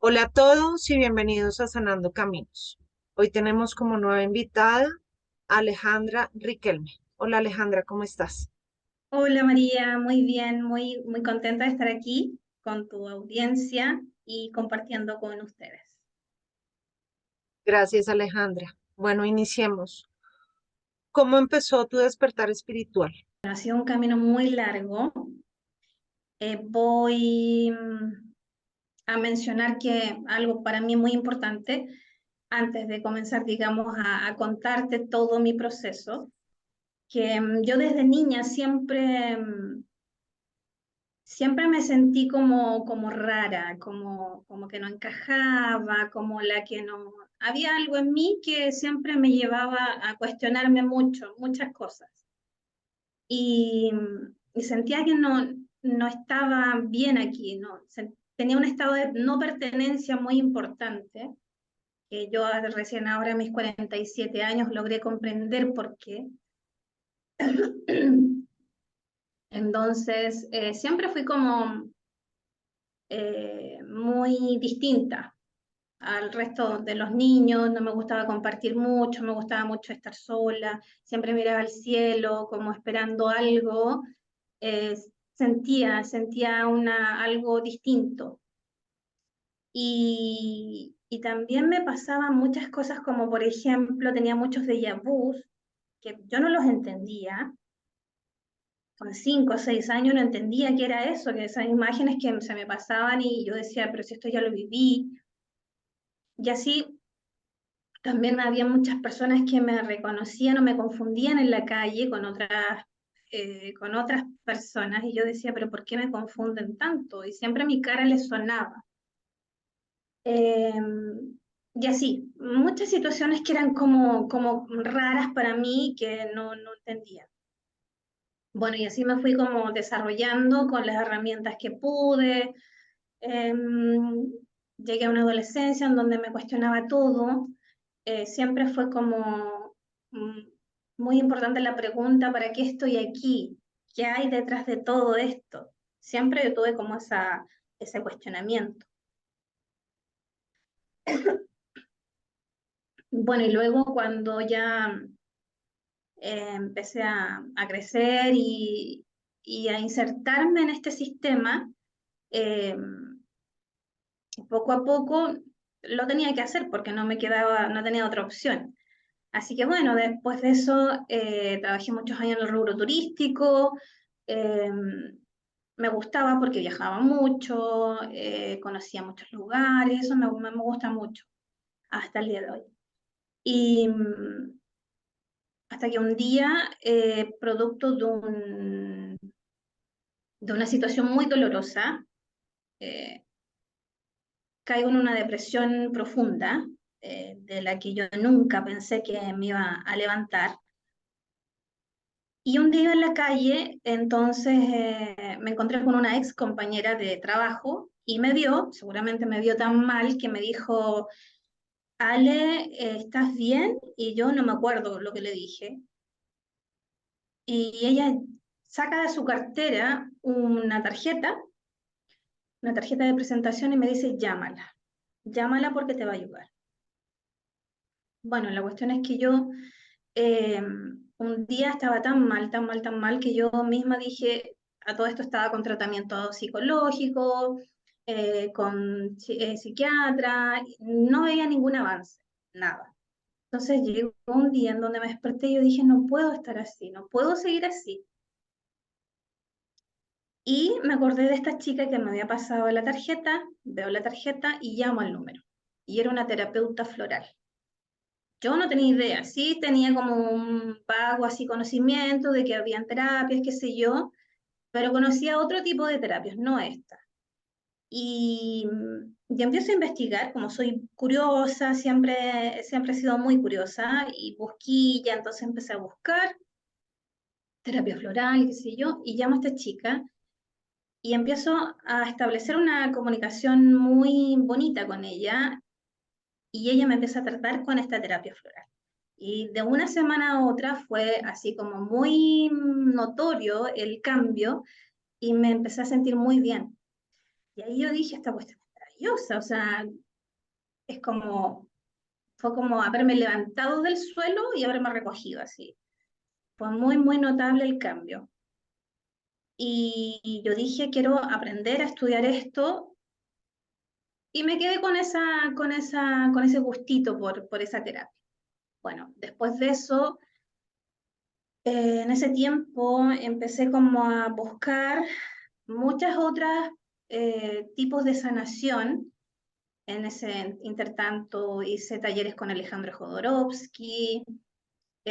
Hola a todos y bienvenidos a Sanando Caminos. Hoy tenemos como nueva invitada a Alejandra Riquelme. Hola Alejandra, ¿cómo estás? Hola María, muy bien, muy contenta de estar aquí con tu audiencia y compartiendo con ustedes. Gracias Alejandra. Bueno, iniciemos. ¿Cómo empezó tu despertar espiritual? Ha sido un camino muy largo. Voy a mencionar que algo para mí muy importante, antes de comenzar, digamos, a contarte todo mi proceso, que yo desde niña siempre me sentí como rara, como que no encajaba, como la que no... Había algo en mí que siempre me llevaba a cuestionarme muchas cosas. Y sentía que no estaba bien aquí, ¿no? Tenía un estado de no pertenencia muy importante, que yo recién ahora a mis 47 años logré comprender por qué. Entonces, siempre fui como muy distinta al resto de los niños, no me gustaba compartir mucho, me gustaba mucho estar sola, siempre miraba al cielo como esperando algo, eh, sentía algo distinto. Y también me pasaban muchas cosas como, por ejemplo, tenía muchos déjà vus que yo no los entendía. Con 5 o 6 años no entendía qué era eso, que esas imágenes que se me pasaban y yo decía, pero si esto ya lo viví. Y así también había muchas personas que me reconocían o me confundían en la calle con otras personas y yo decía, pero ¿por qué me confunden tanto? Y siempre mi cara les sonaba. Eh, y así, muchas situaciones que eran como raras para mí que no entendía. Bueno, y así me fui como desarrollando con las herramientas que pude. Eh, Llegué a una adolescencia en donde me cuestionaba todo. Siempre fue como mm, muy importante la pregunta, ¿para qué estoy aquí? ¿Qué hay detrás de todo esto? Siempre yo tuve como ese cuestionamiento. Bueno, y luego cuando ya empecé a crecer y a insertarme en este sistema, eh, poco a poco lo tenía que hacer porque no tenía otra opción. Así que bueno, después de eso trabajé muchos años en el rubro turístico, eh, me gustaba porque viajaba mucho, conocía muchos lugares, eso me gusta mucho hasta el día de hoy. Y hasta que un día, producto de una situación muy dolorosa, eh, caigo en una depresión profunda, de la que yo nunca pensé que me iba a levantar. Y un día en la calle, entonces me encontré con una ex compañera de trabajo y me vio, seguramente me vio tan mal que me dijo, Ale, ¿estás bien? Y yo no me acuerdo lo que le dije. Y ella saca de su cartera una tarjeta de presentación y me dice, llámala porque te va a ayudar. Bueno, la cuestión es que yo un día estaba tan mal, que yo misma dije, a todo esto estaba con tratamiento psicológico, con psiquiatra, no veía ningún avance, nada. Entonces llegó un día en donde me desperté y yo dije, no puedo estar así, no puedo seguir así. Y me acordé de esta chica que me había pasado la tarjeta, veo la tarjeta y llamo al número. Y era una terapeuta floral. Yo no tenía idea, sí tenía como un vago así conocimiento de que habían terapias, qué sé yo, pero conocía otro tipo de terapias, no esta. Y empiezo a investigar, como soy curiosa, siempre he sido muy curiosa y busquilla, entonces empecé a buscar terapia floral, qué sé yo, y llamo a esta chica y empiezo a establecer una comunicación muy bonita con ella y ella me empieza a tratar con esta terapia floral. Y de una semana a otra fue así como muy notorio el cambio y me empecé a sentir muy bien. Y ahí yo dije, esta cuestión. maravillosa, o sea, es como, fue como haberme levantado del suelo y haberme recogido así. Fue muy, muy notable el cambio. Y yo dije, quiero aprender a estudiar esto y me quedé con ese gustito por esa terapia. Bueno, después de eso, en ese tiempo empecé como a buscar muchas otras tipos de sanación. En ese intertanto hice talleres con Alejandro Jodorowsky,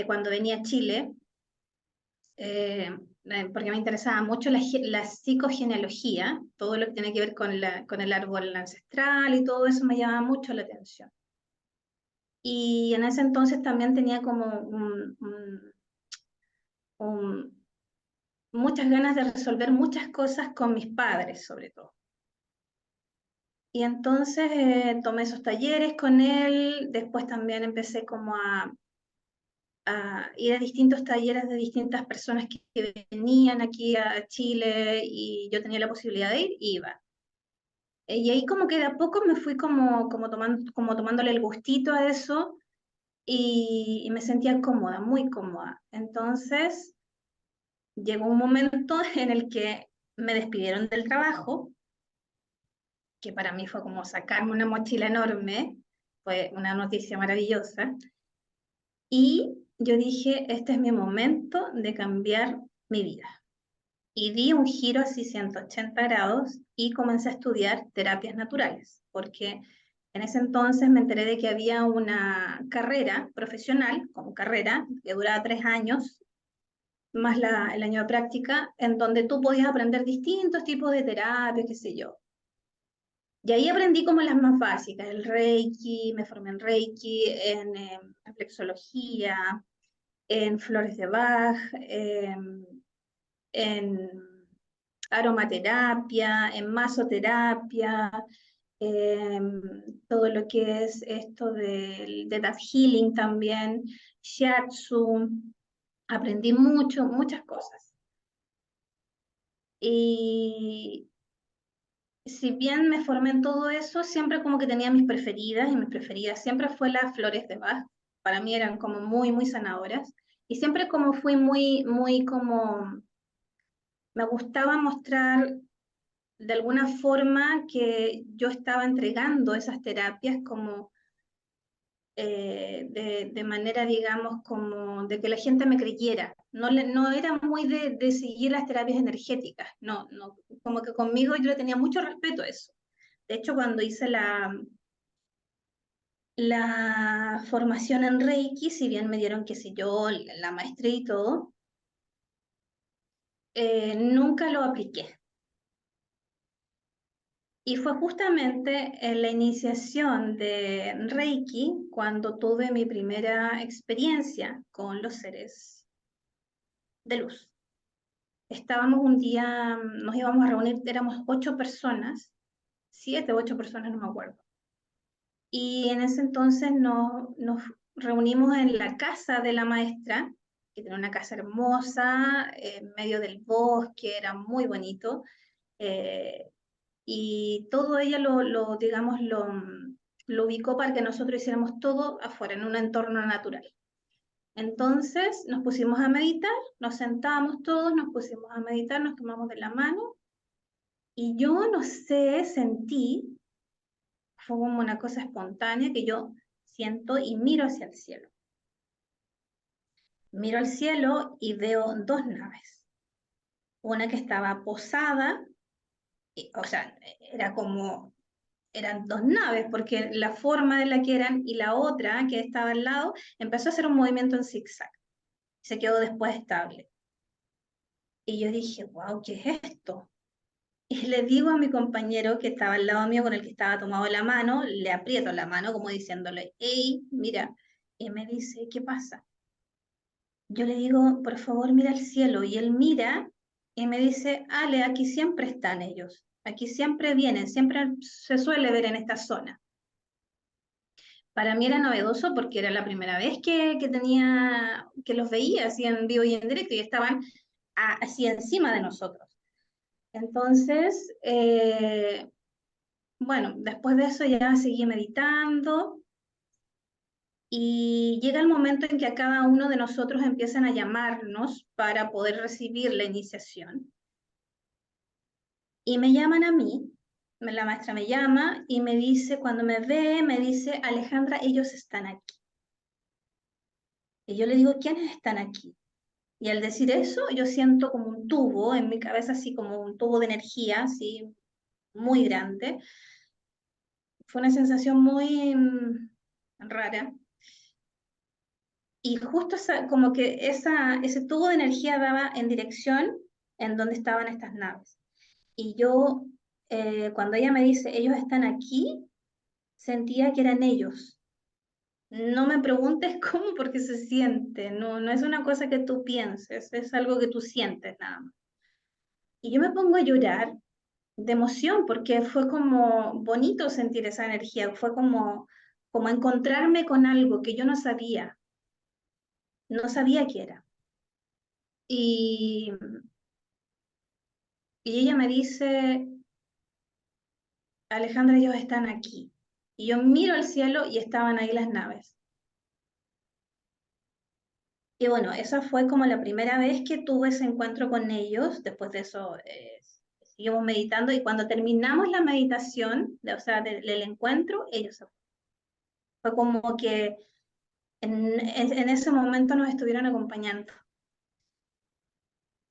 cuando venía a Chile, eh, porque me interesaba mucho la psicogenealogía, todo lo que tiene que ver con el árbol ancestral y todo eso me llamaba mucho la atención. Y en ese entonces también tenía como un, muchas ganas de resolver muchas cosas con mis padres, sobre todo. Y entonces tomé esos talleres con él, después también empecé como a ir a distintos talleres de distintas personas que venían aquí a Chile y yo tenía la posibilidad de ir, iba. Y ahí como que de a poco me fui como tomándole el gustito a eso y me sentía cómoda, muy cómoda. Entonces llegó un momento en el que me despidieron del trabajo, que para mí fue como sacarme una mochila enorme, fue una noticia maravillosa, y yo dije, este es mi momento de cambiar mi vida. Y di un giro así 180 grados y comencé a estudiar terapias naturales, porque en ese entonces me enteré de que había una carrera profesional, como carrera, que duraba 3 años, más el año de práctica, en donde tú podías aprender distintos tipos de terapias, qué sé yo. Y ahí aprendí como las más básicas, el Reiki, me formé en Reiki, en reflexología, en flores de Bach, en aromaterapia, en masoterapia, todo lo que es esto de That Healing también, Shiatsu, aprendí mucho, muchas cosas. Y si bien me formé en todo eso, siempre como que tenía mis preferidas, y mis preferidas siempre fue las flores de Bach. Para mí eran como muy, muy sanadoras. Y siempre como fui muy, muy como, me gustaba mostrar de alguna forma que yo estaba entregando esas terapias como de manera, digamos, como de que la gente me creyera. No era muy de seguir las terapias energéticas, no, no, como que conmigo yo le tenía mucho respeto a eso. De hecho, cuando hice la formación en Reiki, si bien me dieron, qué sé yo, la maestría y todo, nunca lo apliqué. Y fue justamente en la iniciación de Reiki cuando tuve mi primera experiencia con los seres de luz. Estábamos un día, nos íbamos a reunir, éramos 8 personas, 7 u 8 personas, no me acuerdo. Y en ese entonces nos reunimos en la casa de la maestra, que tenía una casa hermosa, en medio del bosque, era muy bonito. eh, y todo ella digamos, lo ubicó para que nosotros hiciéramos todo afuera, en un entorno natural. Entonces nos pusimos a meditar, nos sentábamos todos, nos pusimos a meditar, nos tomamos de la mano y yo no sé, sentí, fue como una cosa espontánea que yo siento y miro hacia el cielo. Miro al cielo y veo 2 naves. Una que estaba posada, o sea, era como eran 2 naves, porque la forma de la que eran y la otra que estaba al lado empezó a hacer un movimiento en zigzag. Se quedó después estable. Y yo dije, wow, ¿qué es esto? Y le digo a mi compañero que estaba al lado mío, con el que estaba tomado la mano, le aprieto la mano como diciéndole, hey, mira. Y me dice, ¿qué pasa? Yo le digo, por favor, mira al cielo. Y él mira y me dice, Ale, aquí siempre están ellos. Aquí siempre vienen, siempre se suele ver en esta zona. Para mí era novedoso porque era la primera vez que los veía así en vivo y en directo y estaban así encima de nosotros. Entonces, bueno, después de eso ya seguí meditando y llega el momento en que a cada uno de nosotros empiezan a llamarnos para poder recibir la iniciación. Y me llaman a mí, la maestra me llama y me dice, cuando me ve, me dice, Alejandra, ellos están aquí. Y yo le digo, ¿quiénes están aquí? Y al decir eso, yo siento como un tubo en mi cabeza, así como un tubo de energía, así muy grande. Fue una sensación muy rara. Y justo como que ese tubo de energía daba en dirección en donde estaban estas naves. Y yo, cuando ella me dice, ellos están aquí, sentía que eran ellos. No me preguntes cómo, porque se siente, no, no es una cosa que tú pienses, es algo que tú sientes nada más. Y yo me pongo a llorar de emoción, porque fue como bonito sentir esa energía, fue como encontrarme con algo que yo no sabía qué era. Y, y ella me dice, Alejandra, ellos están aquí. Y yo miro al cielo y estaban ahí las naves. Y bueno, esa fue como la primera vez que tuve ese encuentro con ellos. Después de eso, seguimos meditando y cuando terminamos la meditación, o sea, del encuentro, ellos se fueron. Fue como que en ese momento nos estuvieron acompañando.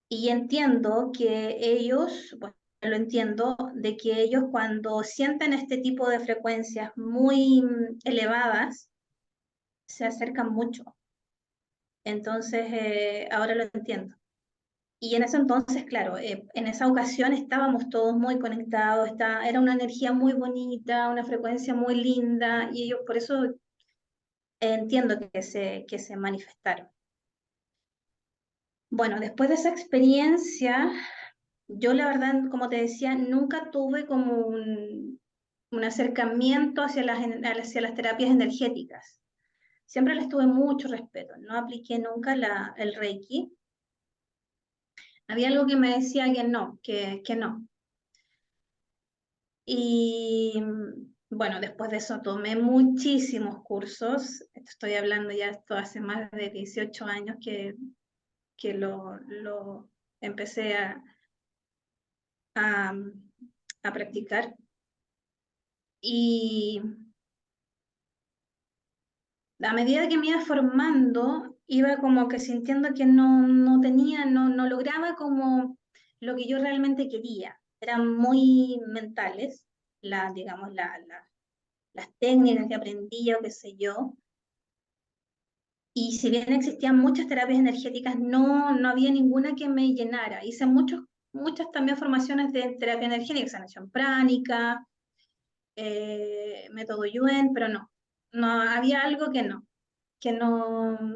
Y entiendo que ellos, bueno, lo entiendo, de que ellos cuando sienten este tipo de frecuencias muy elevadas, se acercan mucho. Entonces, ahora lo entiendo. Y en ese entonces, claro, en esa ocasión estábamos todos muy conectados, era una energía muy bonita, una frecuencia muy linda, y ellos por eso entiendo que se manifestaron. Bueno, después de esa experiencia, yo la verdad, como te decía, nunca tuve como un acercamiento hacia las terapias energéticas. Siempre les tuve mucho respeto, no apliqué nunca el Reiki. Había algo que me decía que no. Y bueno, después de eso tomé muchísimos cursos. Estoy hablando ya esto hace más de 18 años que lo empecé a, a practicar. Y a medida que me iba formando, iba como que sintiendo que no tenía, no lograba como lo que yo realmente quería. Eran muy mentales, digamos, las técnicas que aprendía o qué sé yo. Y si bien existían muchas terapias energéticas, no había ninguna que me llenara. Hice muchas también formaciones de terapia energética, sanación pránica, método Yuen, pero no había algo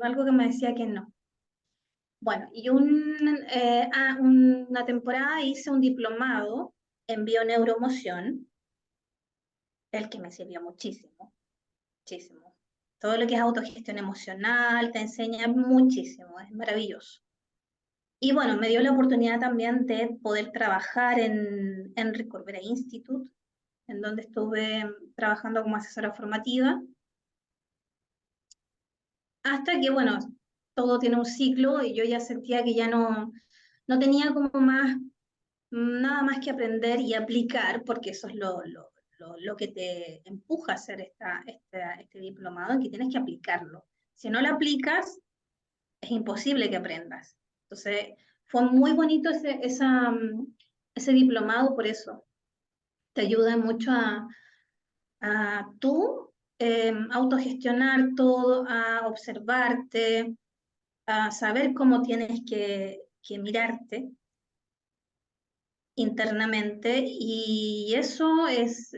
algo que me decía que no. Bueno, y una temporada hice un diplomado en bioneuromoción, el que me sirvió muchísimo, muchísimo. Todo lo que es autogestión emocional te enseña muchísimo, es maravilloso. Y bueno, me dio la oportunidad también de poder trabajar en Enric Corbera Institute, en donde estuve trabajando como asesora formativa, hasta que, bueno, todo tiene un ciclo y yo ya sentía que ya no tenía como nada más que aprender y aplicar, porque eso es lo que te empuja a hacer este diplomado, en que tienes que aplicarlo. Si no lo aplicas, es imposible que aprendas. Entonces, fue muy bonito ese diplomado por eso. Te ayuda mucho a tú autogestionar todo, a observarte, a saber cómo tienes que mirarte internamente y eso es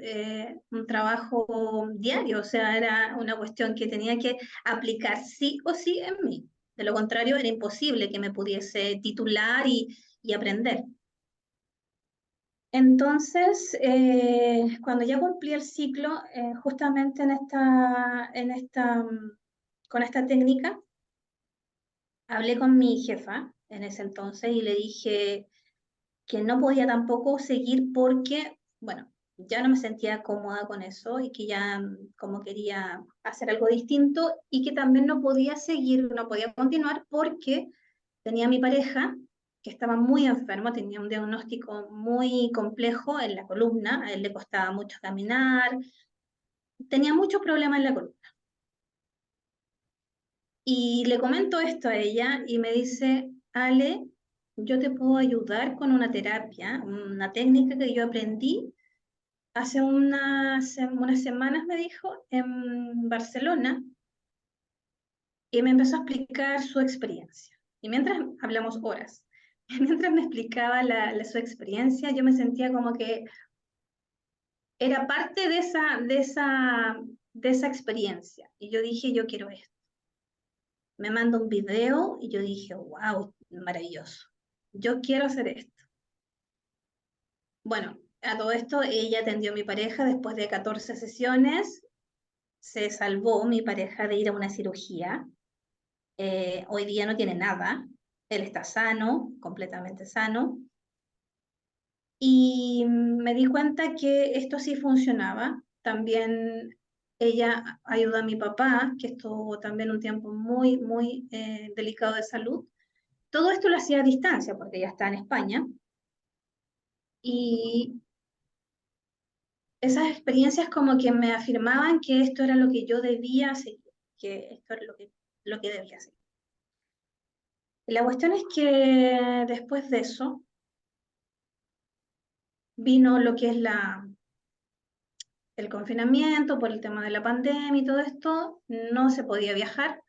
un trabajo diario, o sea, era una cuestión que tenía que aplicar sí o sí en mí. De lo contrario, era imposible que me pudiese titular y aprender. Entonces, cuando ya cumplí el ciclo, justamente con esta técnica, hablé con mi jefa en ese entonces y le dije que no podía tampoco seguir porque, bueno, ya no me sentía cómoda con eso y que ya como quería hacer algo distinto y que también no podía seguir, no podía continuar porque tenía a mi pareja que estaba muy enfermo, tenía un diagnóstico muy complejo en la columna, a él le costaba mucho caminar, tenía muchos problemas en la columna. Y le comento esto a ella y me dice, Ale, yo te puedo ayudar con una terapia, una técnica que yo aprendí hace unas semanas, me dijo, en Barcelona, y me empezó a explicar su experiencia. Y mientras hablamos horas, mientras me explicaba su experiencia, yo me sentía como que era parte de esa experiencia. Y yo dije, yo quiero esto. Me manda un video y yo dije, wow, maravilloso. Yo quiero hacer esto. Bueno, a todo esto ella atendió a mi pareja después de 14 sesiones. Se salvó mi pareja de ir a una cirugía. Hoy día no tiene nada. Él está sano, completamente sano. Y me di cuenta que esto sí funcionaba. También ella ayudó a mi papá, que estuvo también un tiempo muy, muy delicado de salud. Todo esto lo hacía a distancia, porque ella está en España. Y esas experiencias como que me afirmaban que esto era lo que yo debía seguir, que esto era lo que debía seguir. La cuestión es que después de eso vino lo que es el confinamiento por el tema de la pandemia y todo esto, no se podía viajar.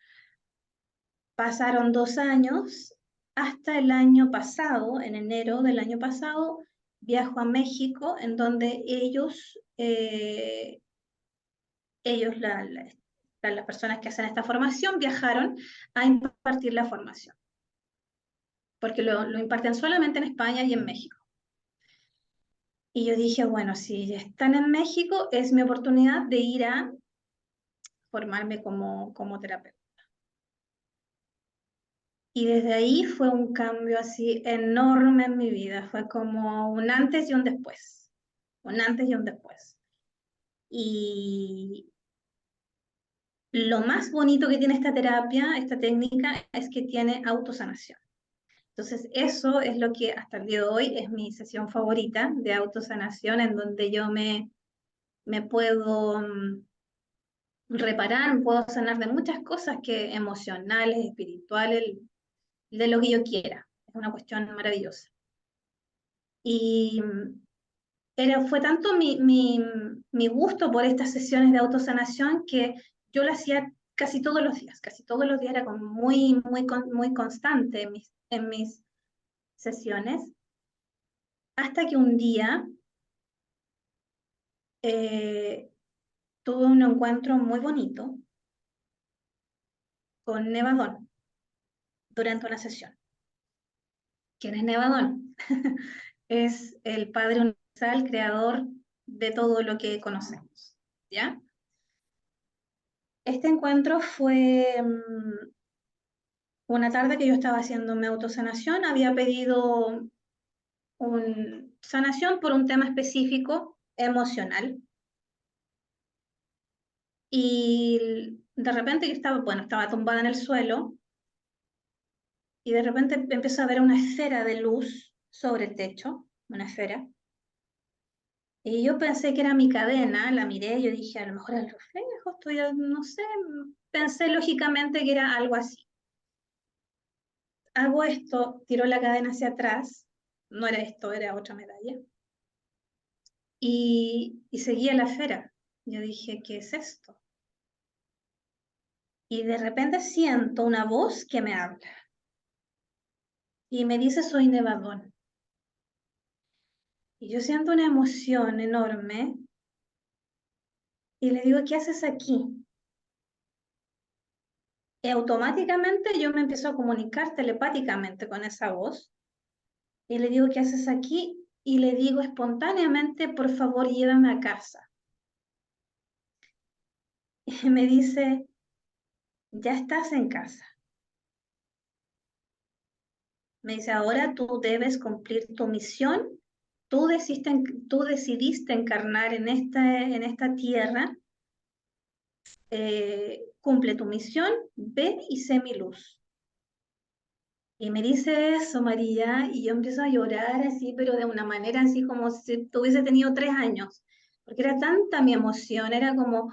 Pasaron 2 años, hasta el año pasado, en enero del año pasado, viajo a México, en donde las personas que hacen esta formación viajaron a impartir la formación, porque lo imparten solamente en España y en México. Y yo dije, bueno, si están en México, es mi oportunidad de ir a formarme como terapeuta. Y desde ahí fue un cambio así enorme en mi vida, fue como un antes y un después, un antes y un después. Y lo más bonito que tiene esta terapia, esta técnica, es que tiene autosanación. Entonces, eso es lo que hasta el día de hoy es mi sesión favorita de autosanación, en donde yo me puedo reparar, puedo sanar de muchas cosas que emocionales, espirituales, de lo que yo quiera. Es una cuestión maravillosa. Y fue tanto mi gusto por estas sesiones de autosanación que yo lo hacía casi todos los días era como muy constante en mis sesiones, hasta que un día eh, tuve un encuentro muy bonito con Nevadón durante una sesión. ¿Quién es Nevadón? Es el Padre Universal, creador de todo lo que conocemos, ¿ya? Este encuentro fue una tarde que yo estaba haciendo mi autosanación, había pedido sanación por un tema específico emocional. Y de repente yo estaba tumbada en el suelo y de repente empezó a ver una esfera de luz sobre el techo, una esfera. Y yo pensé que era mi cadena, la miré, yo dije, a lo mejor es el reflejo, no sé, pensé lógicamente que era algo así. Hago esto, tiro la cadena hacia atrás, no era esto, era otra medalla, y seguía la esfera. Yo dije, ¿qué es esto? Y de repente siento una voz que me habla y me dice, soy Nevadón. Y yo siento una emoción enorme y le digo, ¿qué haces aquí? Y automáticamente yo me empiezo a comunicar telepáticamente con esa voz y le digo, ¿qué haces aquí? Y le digo espontáneamente, por favor, llévame a casa. Y me dice, ya estás en casa. Me dice, ahora tú debes cumplir tu misión tú decidiste encarnar en esta tierra, cumple tu misión, ve y sé mi luz. Y me dice eso, María, y yo empiezo a llorar así, pero de una manera así como si tuviese tenido 3 años, porque era tanta mi emoción, era como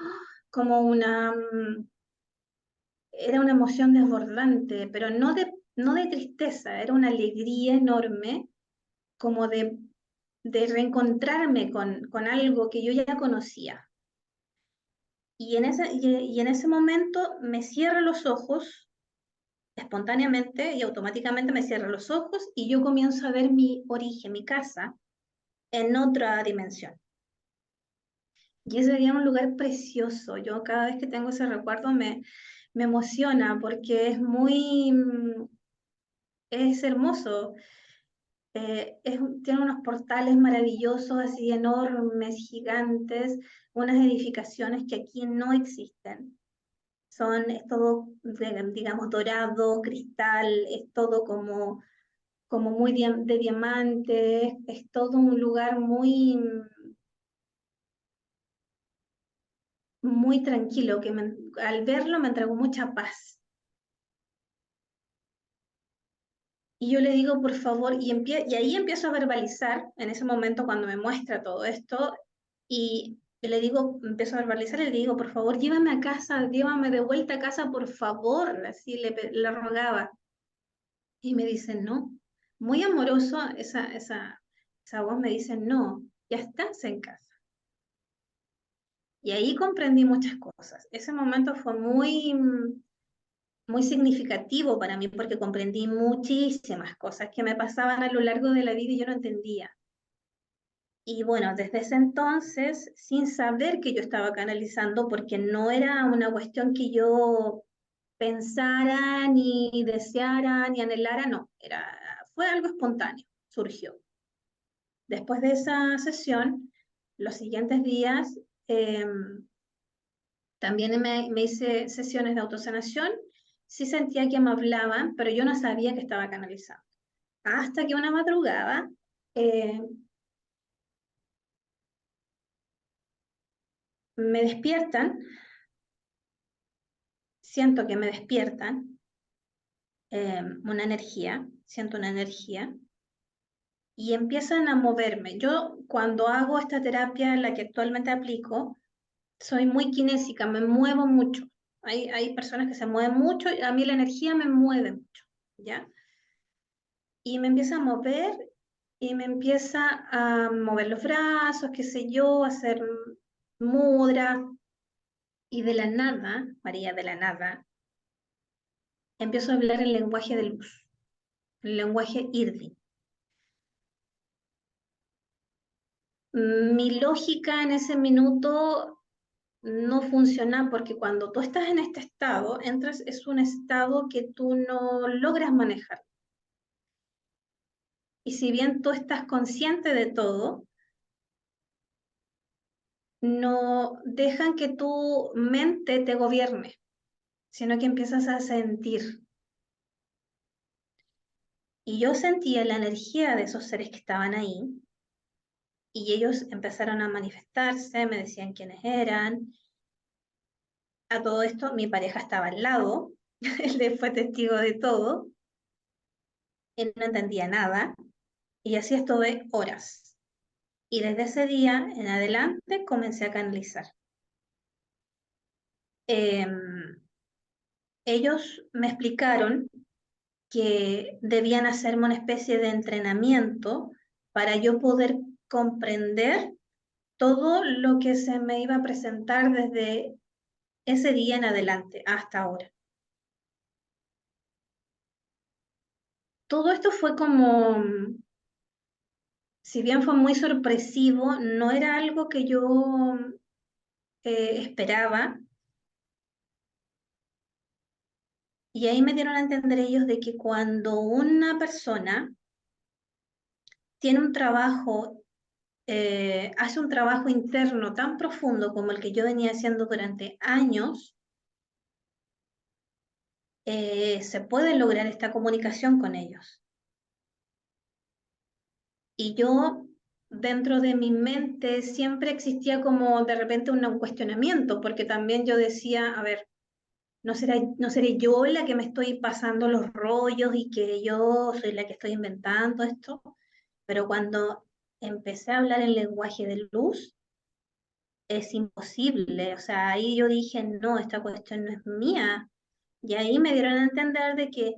era una emoción desbordante, pero no de tristeza, era una alegría enorme, como de reencontrarme con algo que yo ya conocía. Y en ese momento me cierro los ojos espontáneamente y automáticamente me cierro los ojos y yo comienzo a ver mi origen, mi casa, en otra dimensión. Y ese día un lugar precioso. Yo cada vez que tengo ese recuerdo me emociona porque es hermoso. Tiene unos portales maravillosos, así enormes, gigantes, unas edificaciones que aquí no existen. Es todo, digamos, dorado, cristal, es todo como muy de diamantes, es todo un lugar muy tranquilo, que al verlo me entregó mucha paz. Y yo le digo, por favor, y ahí empiezo a verbalizar, en ese momento cuando me muestra todo esto, y le digo, empiezo a verbalizar y le digo, por favor, llévame a casa, llévame de vuelta a casa, por favor, así le rogaba. Y me dice, no, muy amoroso, esa voz me dice, no, ya estás en casa. Y ahí comprendí muchas cosas. Ese momento fue muy significativo para mí porque comprendí muchísimas cosas que me pasaban a lo largo de la vida y yo no entendía. Y bueno, desde ese entonces, sin saber que yo estaba canalizando, porque no era una cuestión que yo pensara, ni deseara, ni anhelara, no, fue algo espontáneo, surgió. Después de esa sesión, los siguientes días, también me hice sesiones de autosanación, sí sentía que me hablaban, pero yo no sabía que estaba canalizando. Hasta que una madrugada eh, me despiertan, siento que me despiertan siento una energía y empiezan a moverme. Yo cuando hago esta terapia, la que actualmente aplico, soy muy kinésica, me muevo mucho. Hay personas que se mueven mucho, y a mí la energía me mueve mucho, ¿ya? Y me empieza a mover y me empieza a mover los brazos, qué sé yo, a hacer mudra. Y de la nada, María, de la nada, empiezo a hablar el lenguaje de luz, el lenguaje Irdi. Mi lógica en ese minuto no funciona porque cuando tú estás en este estado, es un estado que tú no logras manejar. Y si bien tú estás consciente de todo, no dejan que tu mente te gobierne, sino que empiezas a sentir. Y yo sentía la energía de esos seres que estaban ahí, y ellos empezaron a manifestarse, me decían quiénes eran. A todo esto, mi pareja estaba al lado, él fue testigo de todo, él no entendía nada, y así estuve horas. Y desde ese día en adelante comencé a canalizar. Ellos me explicaron que debían hacerme una especie de entrenamiento para yo poder comprender todo lo que se me iba a presentar desde ese día en adelante hasta ahora. Todo esto fue como, si bien fue muy sorpresivo, no era algo que yo esperaba. Y ahí me dieron a entender ellos de que cuando una persona tiene un trabajo, hace un trabajo interno tan profundo como el que yo venía haciendo durante años, se puede lograr esta comunicación con ellos. Y yo dentro de mi mente siempre existía como de repente un cuestionamiento, porque también yo decía, a ver, no seré yo la que me estoy pasando los rollos y que yo soy la que estoy inventando esto? Pero cuando empecé a hablar el lenguaje de luz, es imposible. O sea, ahí yo dije, no, esta cuestión no es mía. Y ahí me dieron a entender de que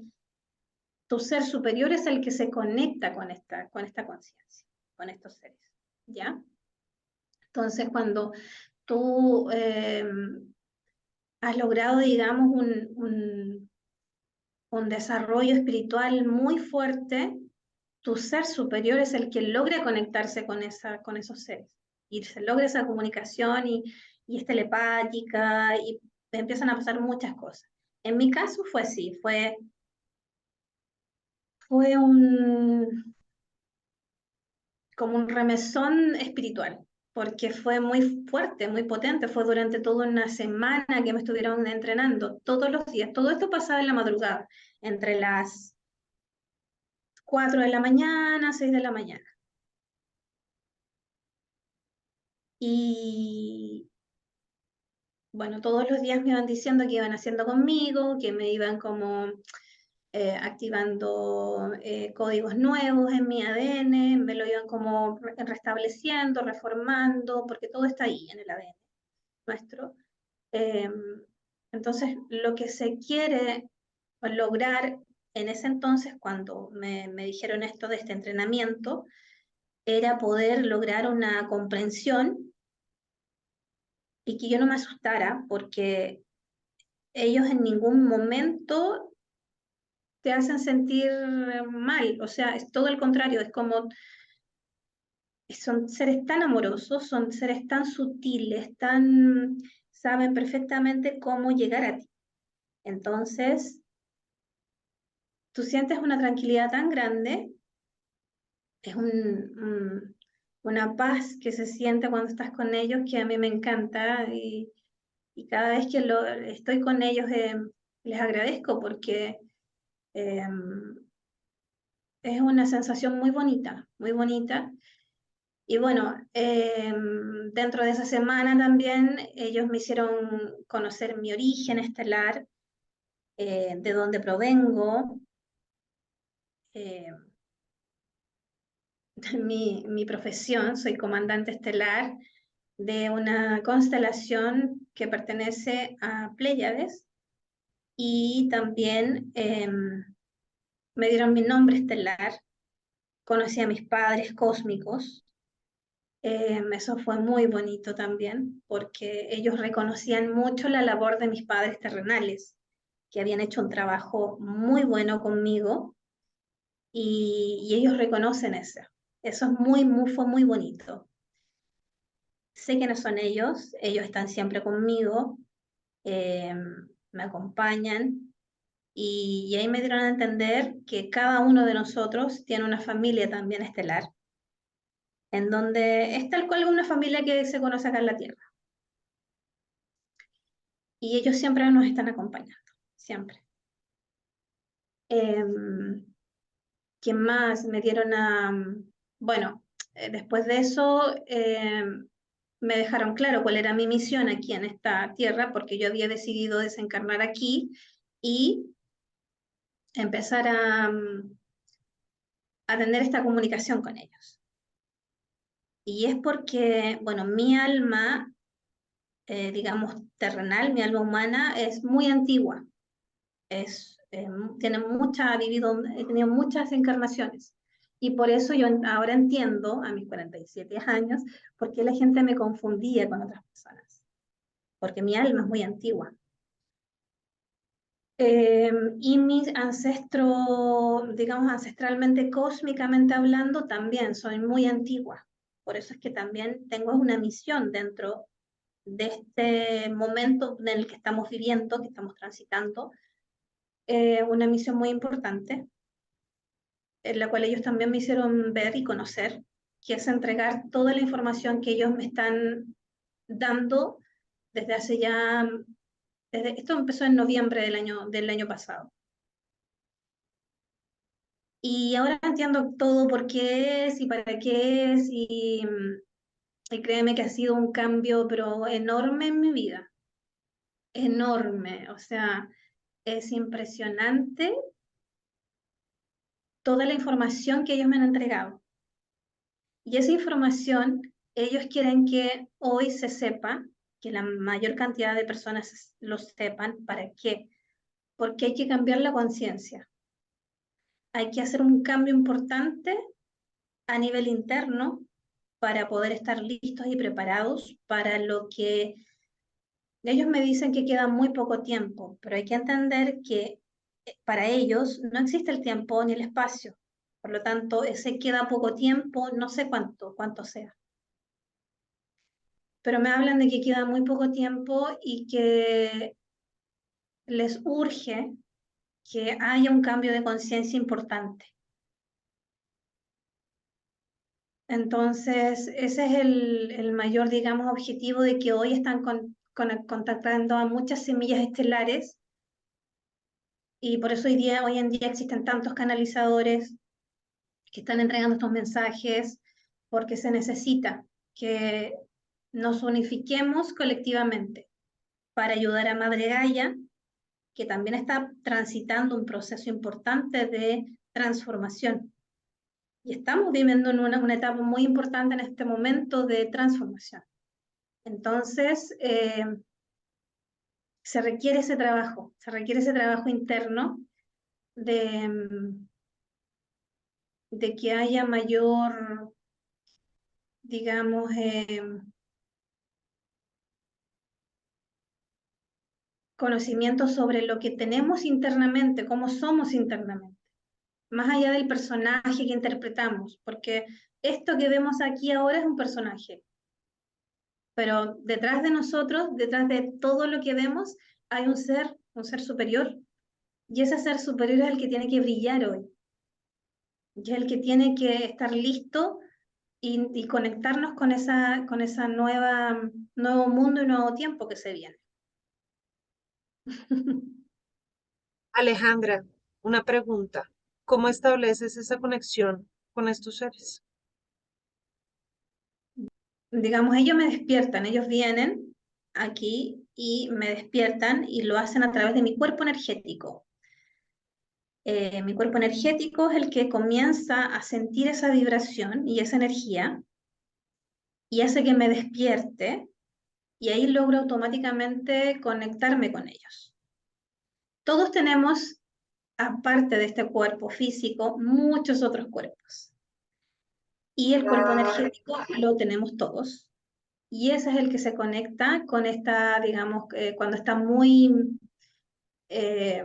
tu ser superior es el que se conecta con esta conciencia, con estos seres, ¿ya? Entonces, cuando tú has logrado, digamos, un desarrollo espiritual muy fuerte, tu ser superior es el que logra conectarse con esos seres y se logra esa comunicación y es telepática y empiezan a pasar muchas cosas. En mi caso fue así, fue como un remesón espiritual, porque fue muy fuerte, muy potente, fue durante toda una semana que me estuvieron entrenando, todos los días. Todo esto pasaba en la madrugada, entre las 4 de la mañana, 6 de la mañana. Y bueno, todos los días me iban diciendo que iban haciendo conmigo, que me iban como activando códigos nuevos en mi ADN, me lo iban como restableciendo, reformando, porque todo está ahí en el ADN nuestro. Eh, entonces, lo que se quiere lograr en ese entonces, cuando me dijeron esto de este entrenamiento, era poder lograr una comprensión y que yo no me asustara, porque ellos en ningún momento te hacen sentir mal, o sea, es todo el contrario, es como, son seres tan amorosos, son seres tan sutiles, saben perfectamente cómo llegar a ti. Entonces, tú sientes una tranquilidad tan grande, es una paz que se siente cuando estás con ellos que a mí me encanta y cada vez que estoy con ellos les agradezco porque eh, es una sensación muy bonita, muy bonita. Y bueno, dentro de esa semana también ellos me hicieron conocer mi origen estelar, de dónde provengo, eh, mi profesión. Soy comandante estelar de una constelación que pertenece a Pléyades y también me dieron mi nombre estelar. Conocí a mis padres cósmicos. Eso fue muy bonito también, porque ellos reconocían mucho la labor de mis padres terrenales, que habían hecho un trabajo muy bueno conmigo, y ellos reconocen eso. Eso es fue muy bonito. Sé que no son ellos están siempre conmigo, eh, me acompañan, y ahí me dieron a entender que cada uno de nosotros tiene una familia también estelar, en donde es tal cual una familia que se conoce acá en la Tierra. Y ellos siempre nos están acompañando, siempre. Eh, ¿Quién más? Me dieron bueno, después de eso me dejaron claro cuál era mi misión aquí en esta tierra, porque yo había decidido desencarnar aquí y empezar a tener esta comunicación con ellos. Y es porque, bueno, mi alma, digamos, terrenal, mi alma humana, es muy antigua. Tiene he tenido muchas encarnaciones. Y por eso yo ahora entiendo, a mis 47 años, por qué la gente me confundía con otras personas. Porque mi alma es muy antigua. Y mi ancestro, digamos, ancestralmente, cósmicamente hablando, también soy muy antigua. Por eso es que también tengo una misión dentro de este momento en el que estamos viviendo, que estamos transitando, una misión muy importante, en la cual ellos también me hicieron ver y conocer, que es entregar toda la información que ellos me están dando desde hace ya, esto empezó en noviembre del año pasado. Y ahora entiendo todo por qué es y para qué es, y créeme que ha sido un cambio, pero enorme en mi vida, enorme. O sea, es impresionante toda la información que ellos me han entregado. Y esa información, ellos quieren que hoy se sepa, que la mayor cantidad de personas lo sepan. ¿Para qué? Porque hay que cambiar la conciencia. Hay que hacer un cambio importante a nivel interno para poder estar listos y preparados para lo que ellos me dicen que queda muy poco tiempo, pero hay que entender que para ellos no existe el tiempo ni el espacio. Por lo tanto, ese queda poco tiempo, no sé cuánto sea, pero me hablan de que queda muy poco tiempo y que les urge que haya un cambio de conciencia importante. Entonces, ese es el mayor, digamos, objetivo de que hoy están contactando a muchas semillas estelares, y por eso hoy en día existen tantos canalizadores que están entregando estos mensajes, porque se necesita que nos unifiquemos colectivamente para ayudar a Madre Gaia, que también está transitando un proceso importante de transformación. Y estamos viviendo en una etapa muy importante en este momento de transformación. Entonces, se requiere ese trabajo interno de, de que haya mayor, digamos, conocimiento sobre lo que tenemos internamente, cómo somos internamente, más allá del personaje que interpretamos, porque esto que vemos aquí ahora es un personaje, pero detrás de nosotros, detrás de todo lo que vemos, hay un ser superior, y ese ser superior es el que tiene que brillar hoy, y es el que tiene que estar listo y conectarnos con esa nuevo mundo y nuevo tiempo que se viene. Alejandra, una pregunta. ¿Cómo estableces esa conexión con estos seres? Digamos, ellos me despiertan, ellos vienen aquí y me despiertan y lo hacen a través de mi cuerpo energético. Mi cuerpo energético es el que comienza a sentir esa vibración y esa energía y hace que me despierte, y ahí logro automáticamente conectarme con ellos. Todos tenemos, aparte de este cuerpo físico, muchos otros cuerpos. Y el cuerpo energético lo tenemos todos. Y ese es el que se conecta con esta, digamos, cuando está muy eh,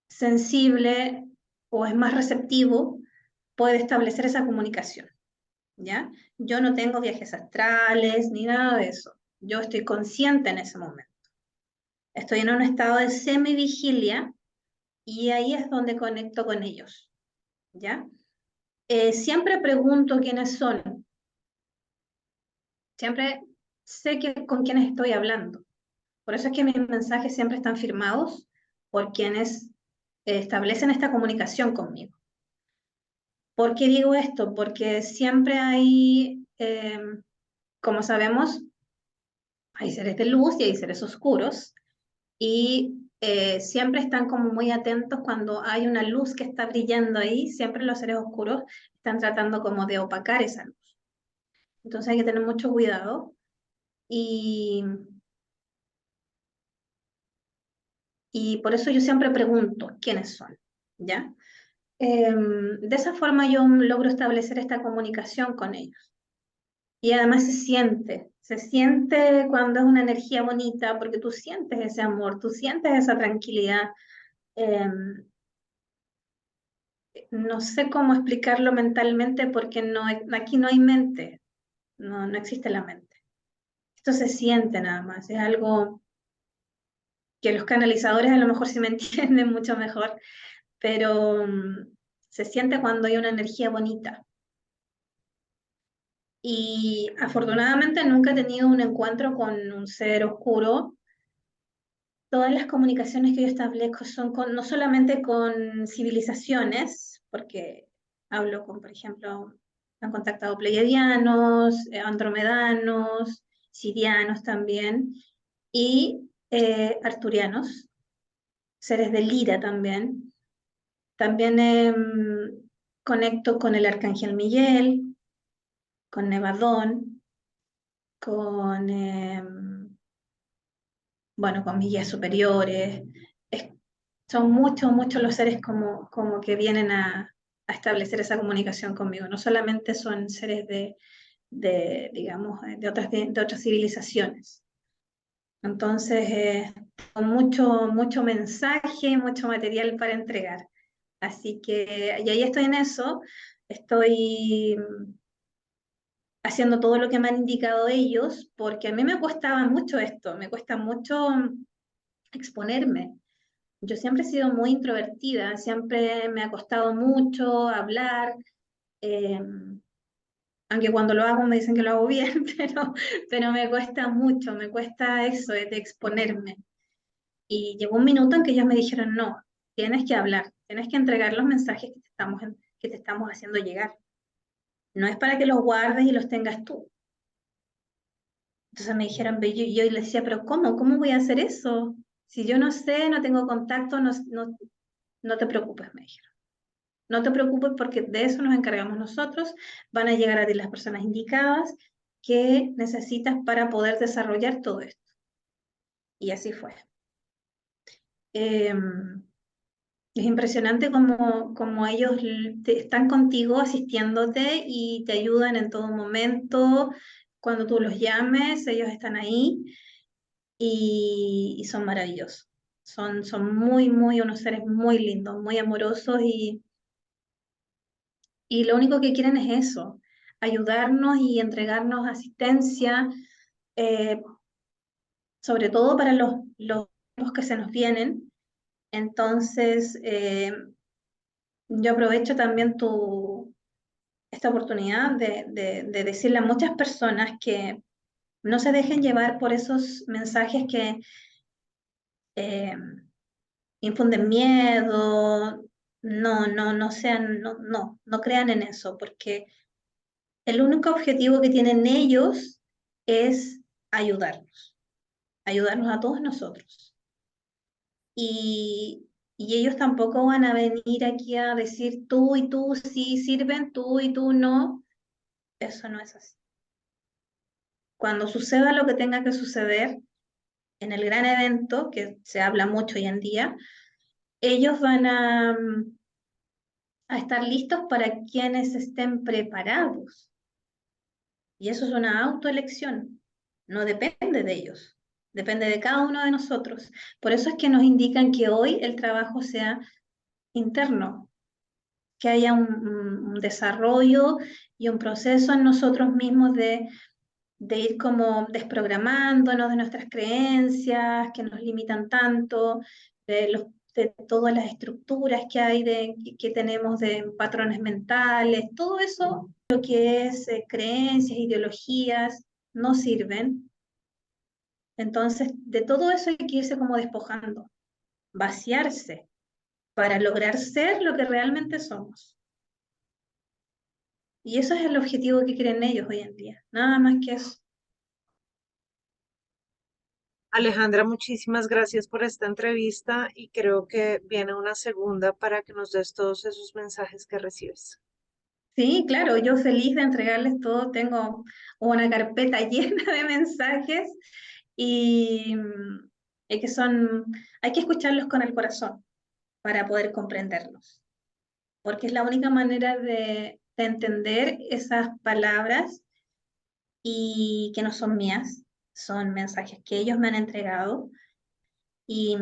sensible o es más receptivo, puede establecer esa comunicación, ¿ya? Yo no tengo viajes astrales ni nada de eso. Yo estoy consciente en ese momento. Estoy en un estado de semivigilia y ahí es donde conecto con ellos, ¿ya? Siempre pregunto quiénes son. Siempre sé con quiénes estoy hablando. Por eso es que mis mensajes siempre están firmados por quienes establecen esta comunicación conmigo. ¿Por qué digo esto? Porque siempre hay, como sabemos, hay seres de luz y hay seres oscuros, y siempre están como muy atentos cuando hay una luz que está brillando ahí. Siempre los seres oscuros están tratando como de opacar esa luz. Entonces hay que tener mucho cuidado, y, y por eso yo siempre pregunto quiénes son, ¿ya? De esa forma yo logro establecer esta comunicación con ellos. Y además se siente cuando es una energía bonita, porque tú sientes ese amor, tú sientes esa tranquilidad. Em, no sé cómo explicarlo mentalmente, porque aquí no hay mente, no existe la mente. Esto se siente nada más, es algo que los canalizadores a lo mejor sí me entienden mucho mejor, pero se siente cuando hay una energía bonita. Y afortunadamente nunca he tenido un encuentro con un ser oscuro, todas las comunicaciones que yo establezco son no solamente con civilizaciones, porque hablo con, por ejemplo, han contactado pleiadianos, andromedanos, sirianos también, y arturianos, seres de Lira también. También conecto con el arcángel Miguel, con Nevadón, con, bueno, con mis guías superiores. Es- Son muchos, muchos los seres como que vienen a establecer esa comunicación conmigo. No solamente son seres digamos, de otras civilizaciones. Entonces, con mucho mensaje, mucho material para entregar. Así que, y ahí estoy en eso, estoy haciendo todo lo que me han indicado ellos, porque a mí me costaba mucho esto, me cuesta mucho exponerme. Yo siempre he sido muy introvertida, siempre me ha costado mucho hablar, eh, aunque cuando lo hago me dicen que lo hago bien, pero me cuesta mucho, me cuesta eso de exponerme. Y llegó un minuto en que ellos me dijeron, no, tienes que hablar, tienes que entregar los mensajes que te estamos haciendo llegar. No es para que los guardes y los tengas tú. Entonces me dijeron, yo les decía, pero ¿cómo? ¿Cómo voy a hacer eso? Si yo no sé, no tengo contacto, no te preocupes, me dijeron. No te preocupes porque de eso nos encargamos nosotros. Van a llegar a ti las personas indicadas que necesitas para poder desarrollar todo esto. Y así fue. Es impresionante como ellos están contigo asistiéndote y te ayudan en todo momento. Cuando tú los llames, ellos están ahí y son maravillosos. Son muy unos seres muy lindos, muy amorosos y lo único que quieren es eso, ayudarnos y entregarnos asistencia, eh, sobre todo para los que se nos vienen. Entonces, yo aprovecho también esta oportunidad de decirle a muchas personas que no se dejen llevar por esos mensajes que eh, infunden miedo, no sean, no crean en eso, porque el único objetivo que tienen ellos es ayudarnos, ayudarnos a todos nosotros. Y ellos tampoco van a venir aquí a decir tú y tú sí sirven, tú y tú no. Eso no es así. Cuando suceda lo que tenga que suceder en el gran evento, que se habla mucho hoy en día, ellos van a estar listos para quienes estén preparados. Y eso es una autoelección, no depende de ellos, depende de cada uno de nosotros. Por eso es que nos indican que hoy el trabajo sea interno, que haya un desarrollo y un proceso en nosotros mismos de ir como desprogramándonos de nuestras creencias que nos limitan tanto, de todas las estructuras que hay, que tenemos de patrones mentales, todo eso, lo que es creencias, ideologías, no sirven. Entonces, de todo eso hay que irse como despojando, vaciarse para lograr ser lo que realmente somos. Y eso es el objetivo que quieren ellos hoy en día, nada más que eso. Alejandra, muchísimas gracias por esta entrevista y creo que viene una segunda para que nos des todos esos mensajes que recibes. Sí, claro, yo feliz de entregarles todo. Tengo una carpeta llena de mensajes y, y que hay que escucharlos con el corazón para poder comprenderlos, porque es la única manera de entender esas palabras y que no son mías, son mensajes que ellos me han entregado y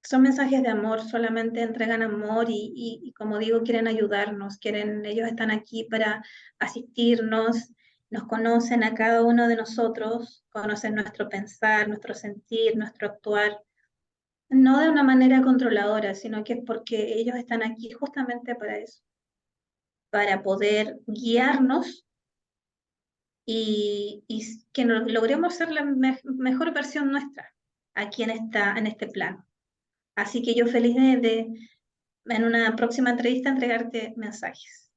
son mensajes de amor, solamente entregan amor y como digo, quieren ayudarnos, ellos están aquí para asistirnos, nos conocen a cada uno de nosotros, conocen nuestro pensar, nuestro sentir, nuestro actuar, no de una manera controladora, sino que es porque ellos están aquí justamente para eso, para poder guiarnos y que logremos ser la mejor versión nuestra aquí en este plano. Así que yo feliz en una próxima entrevista entregarte mensajes.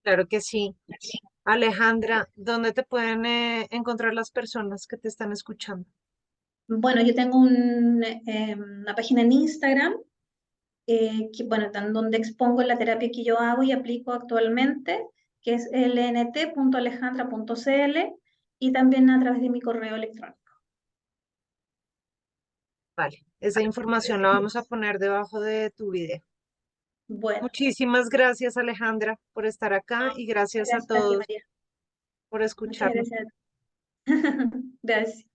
Claro que sí. Alejandra, ¿dónde te pueden encontrar las personas que te están escuchando? Bueno, yo tengo una página en Instagram, bueno, donde expongo la terapia que yo hago y aplico actualmente, que es lnt.alejandra.cl, y también a través de mi correo electrónico. Vale, esa información la vamos a poner debajo de tu video. Bueno, Muchísimas gracias, Alejandra, por estar acá y gracias a gracias a ti, todos María. por Muchas escucharnos. gracias. Gracias.